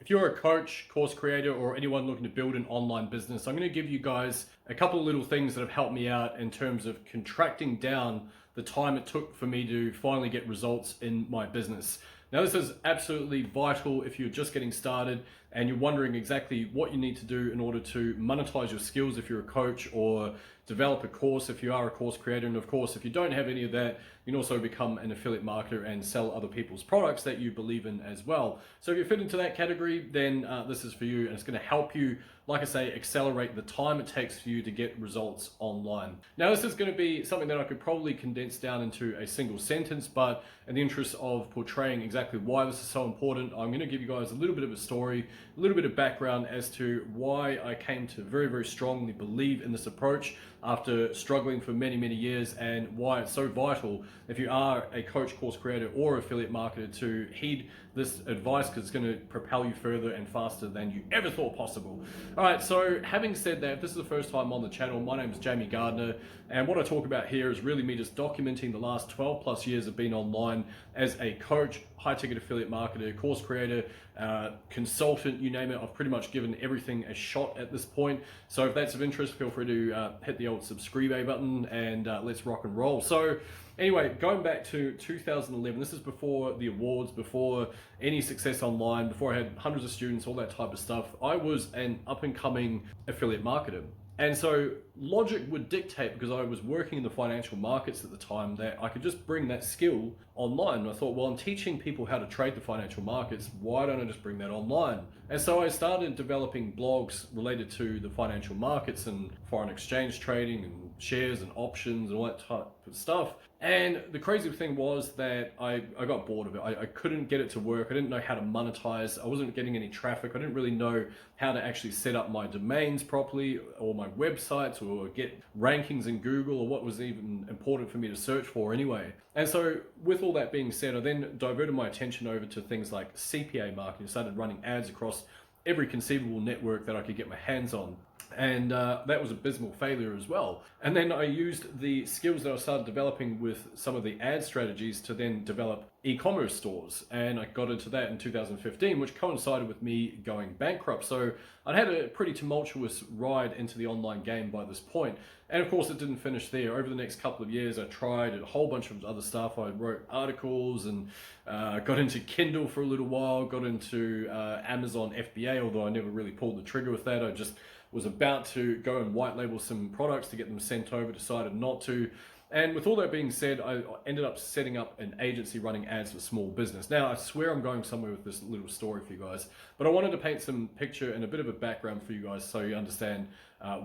If you're a coach, course creator, or anyone looking to build an online business, I'm going to give you guys a couple of little things that have helped me out in terms of contracting down the time it took for me to finally get results in my business. Now, this is absolutely vital if you're just getting started and you're wondering exactly what you need to do in order to monetize your skills if you're a coach, or develop a course if you are a course creator. And of course, if you don't have any of that, you can also become an affiliate marketer and sell other people's products that you believe in as well. So if you fit into that category, then this is for you, and it's going to help you, like I say, accelerate the time it takes for you to get results online. Now, this is going to be something that I could probably condense down into a single sentence, but in the interest of portraying exactly why this is so important, I'm going to give you guys a little bit of a story, a little bit of background as to why I came to very, very strongly believe in this approach after struggling for many, many years, and why it's so vital if you are a coach, course creator, or affiliate marketer to heed this advice, because it's going to propel you further and faster than you ever thought possible. All right, so having said that, if this is the first time on the channel, my name is Jamie Gardiner, and what I talk about here is really me just documenting the last 12 plus years of being online as a coach, high ticket affiliate marketer, course creator, consultant, you name it. I've pretty much given everything a shot at this point. So if that's of interest, feel free to hit the old subscribe button, and let's rock and roll. So anyway, going back to 2011, this is before the awards, before any success online, before I had hundreds of students, all that type of stuff. I was an up and coming affiliate marketer. And so logic would dictate, because I was working in the financial markets at the time, that I could just bring that skill online. And I thought, well, I'm teaching people how to trade the financial markets. Why don't I just bring that online? And so I started developing blogs related to the financial markets and foreign exchange trading and shares and options and all that type of stuff. And the crazy thing was that I got bored of it. I couldn't get it to work. I didn't know how to monetize. I wasn't getting any traffic. I didn't really know how to actually set up my domains properly, or my websites, or get rankings in Google, or what was even important for me to search for anyway. And so with all that being said, I then diverted my attention over to things like CPA marketing. I started running ads across every conceivable network that I could get my hands on. And that was abysmal failure as well. And then I used the skills that I started developing with some of the ad strategies to then develop e-commerce stores. And I got into that in 2015, which coincided with me going bankrupt. So I'd had a pretty tumultuous ride into the online game by this point. And of course, it didn't finish there. Over the next couple of years, I tried a whole bunch of other stuff. I wrote articles and got into Kindle for a little while, got into Amazon FBA, although I never really pulled the trigger with that. I just was about to go and white label some products to get them sent over, decided not to. And with all that being said, I ended up setting up an agency running ads for small business. Now, I swear I'm going somewhere with this little story for you guys, but I wanted to paint some picture and a bit of a background for you guys so you understand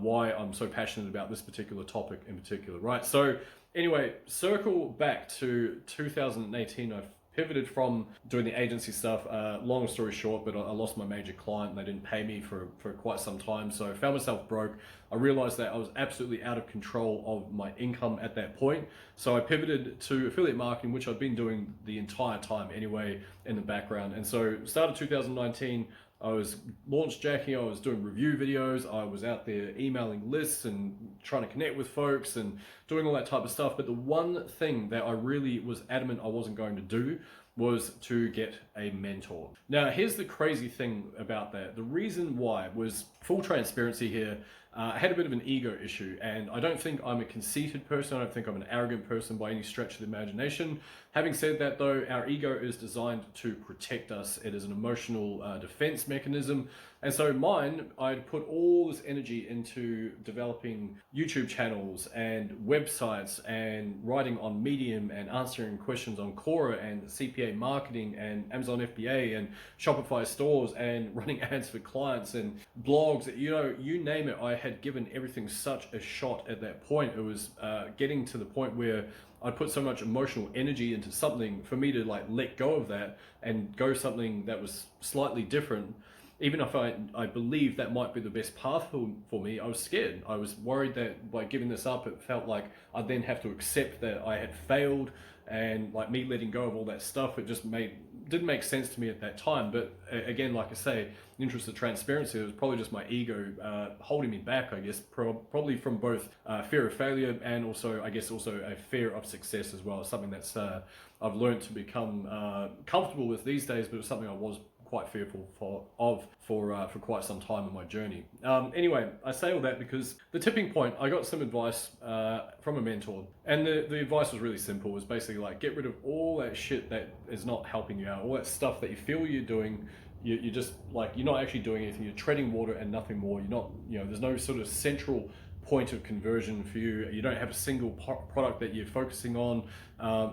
why I'm so passionate about this particular topic in particular, right? So anyway, circle back to 2018. I've pivoted from doing the agency stuff. Long story short, but I lost my major client and they didn't pay me for quite some time. So I found myself broke. I realized that I was absolutely out of control of my income at that point. So I pivoted to affiliate marketing, which I'd been doing the entire time anyway in the background. And so started 2019, I was launch jacking, I was doing review videos, I was out there emailing lists and trying to connect with folks and doing all that type of stuff. But the one thing that I really was adamant I wasn't going to do was to get a mentor. Now, here's the crazy thing about that. The reason why was, full transparency here, I had a bit of an ego issue, and I don't think I'm a conceited person. I don't think I'm an arrogant person by any stretch of the imagination. Having said that though, our ego is designed to protect us. It is an emotional defense mechanism. And so mine, I'd put all this energy into developing YouTube channels and websites and writing on Medium and answering questions on Quora and CPA marketing and Amazon FBA and Shopify stores and running ads for clients and blogs. You know, you name it, I had given everything such a shot at that point. It was getting to the point where I'd put so much emotional energy into something for me to like let go of that and go something that was slightly different. Even if I believed that might be the best path for me, I was scared. I was worried that by giving this up, it felt like I'd then have to accept that I had failed, and like me letting go of all that stuff, it just didn't make sense to me at that time. But again, like I say, in the interest of transparency, it was probably just my ego holding me back, I guess, probably from both fear of failure and also, I guess, also a fear of success as well. Something that's I've learned to become comfortable with these days, but it's something I was quite fearful for quite some time in my journey. Anyway, I say all that because the tipping point, I got some advice from a mentor, and the advice was really simple. It was basically like, get rid of all that shit that is not helping you out, all that stuff that you feel you're doing. You're just like, you're not actually doing anything. You're treading water and nothing more. You're not, there's no sort of central point of conversion for you. You don't have a single product that you're focusing on.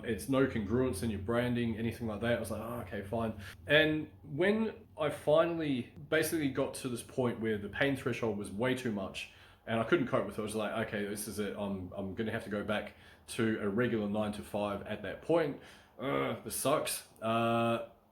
It's no congruence in your branding, anything like that. I was like, oh, okay, fine. And when I finally basically got to this point where the pain threshold was way too much and I couldn't cope with it, I was like, okay, this is it. I'm going to have to go back to a regular 9 to 5 at that point. This sucks.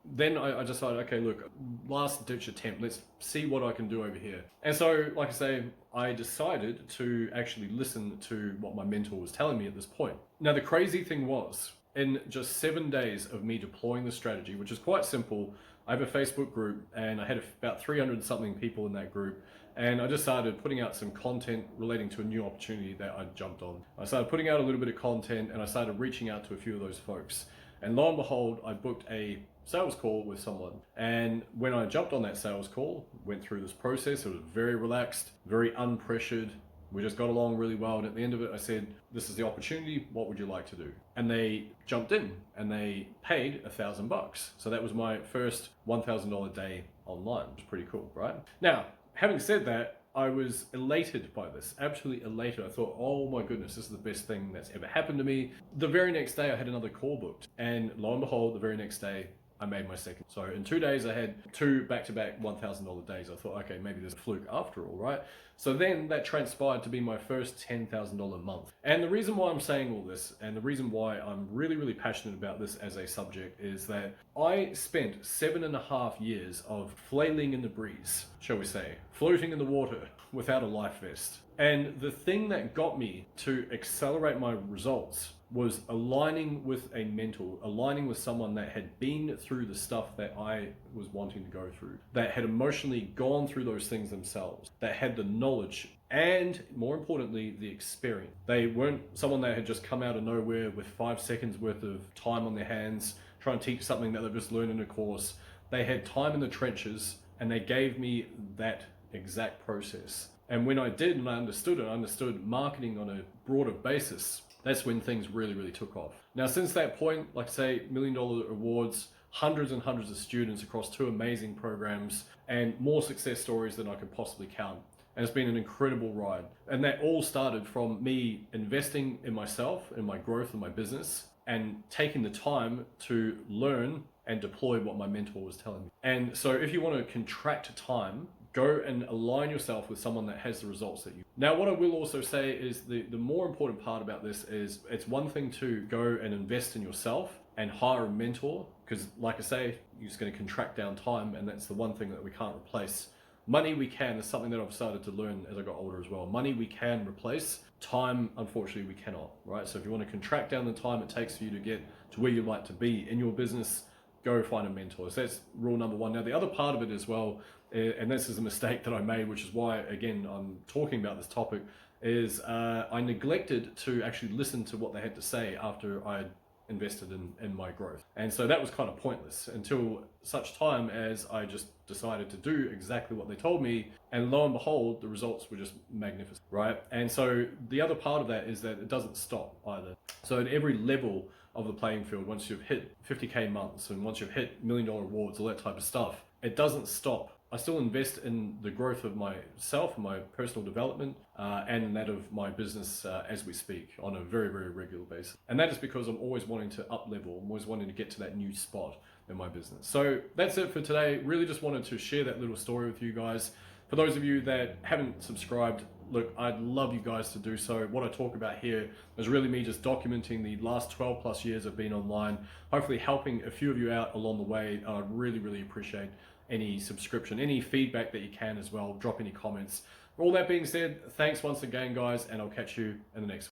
Then I decided, okay, look, last ditch attempt, let's see what I can do over here. And so, like I say, I decided to actually listen to what my mentor was telling me at this point. Now, the crazy thing was, in just 7 days of me deploying the strategy, which is quite simple, I have a Facebook group and I had about 300 something people in that group. And I just started putting out some content relating to a new opportunity that I jumped on. I started putting out a little bit of content and I started reaching out to a few of those folks. And lo and behold, I booked a sales call with someone. And when I jumped on that sales call, went through this process, it was very relaxed, very unpressured. We just got along really well. And at the end of it, I said, this is the opportunity. What would you like to do? And they jumped in and they paid $1,000. So that was my first $1,000 day online. It was pretty cool, right? Now, having said that, I was elated by this, absolutely elated. I thought, oh my goodness, this is the best thing that's ever happened to me. The very next day I had another call booked, and lo and behold, the very next day I made my second. So in 2 days I had 2 back-to-back $1,000 days. I thought, okay, maybe there's a fluke after all, right? So then that transpired to be my first $10,000 month. And the reason why I'm saying all this, and the reason why I'm really, really passionate about this as a subject, is that I spent 7.5 years of flailing in the breeze, shall we say, floating in the water without a life vest. And the thing that got me to accelerate my results was aligning with a mentor, aligning with someone that had been through the stuff that I was wanting to go through, that had emotionally gone through those things themselves, that had the knowledge and, more importantly, the experience. They weren't someone that had just come out of nowhere with 5 seconds worth of time on their hands, trying to teach something that they've just learned in a course. They had time in the trenches and they gave me that exact process. And when I did and I understood marketing on a broader basis, that's when things really, really took off. Now, since that point, like I say, $1 million awards, hundreds and hundreds of students across 2 amazing programs, and more success stories than I could possibly count. And it's been an incredible ride. And that all started from me investing in myself, in my growth, in my business, and taking the time to learn and deploy what my mentor was telling me. And so if you want to contract time, go and align yourself with someone that has the results that you. Now, what I will also say is the more important part about this is it's one thing to go and invest in yourself and hire a mentor, because like I say, you're just going to contract down time, and that's the one thing that we can't replace. Money we can, is something that I've started to learn as I got older as well. Money we can replace, time, unfortunately, we cannot, right? So if you want to contract down the time it takes for you to get to where you'd like to be in your business, go find a mentor. So that's rule number 1. Now, the other part of it as well, and this is a mistake that I made, which is why, again, I'm talking about this topic, is I neglected to actually listen to what they had to say after I invested in my growth. And so that was kind of pointless until such time as I just decided to do exactly what they told me, and lo and behold, the results were just magnificent, right? And so the other part of that is that it doesn't stop either. So at every level of the playing field, once you've hit 50K months and once you've hit $1 million awards, all that type of stuff, it doesn't stop. I still invest in the growth of myself, my personal development, and in that of my business as we speak on a very, very regular basis. And that is because I'm always wanting to up level. I'm always wanting to get to that new spot in my business. So that's it for today. Really just wanted to share that little story with you guys. For those of you that haven't subscribed, look, I'd love you guys to do so. What I talk about here is really me just documenting the last 12 plus years I've been online, hopefully helping a few of you out along the way. I'd really, really appreciate any subscription, any feedback that you can as well. Drop any comments. All that being said, thanks once again, guys, and I'll catch you in the next one.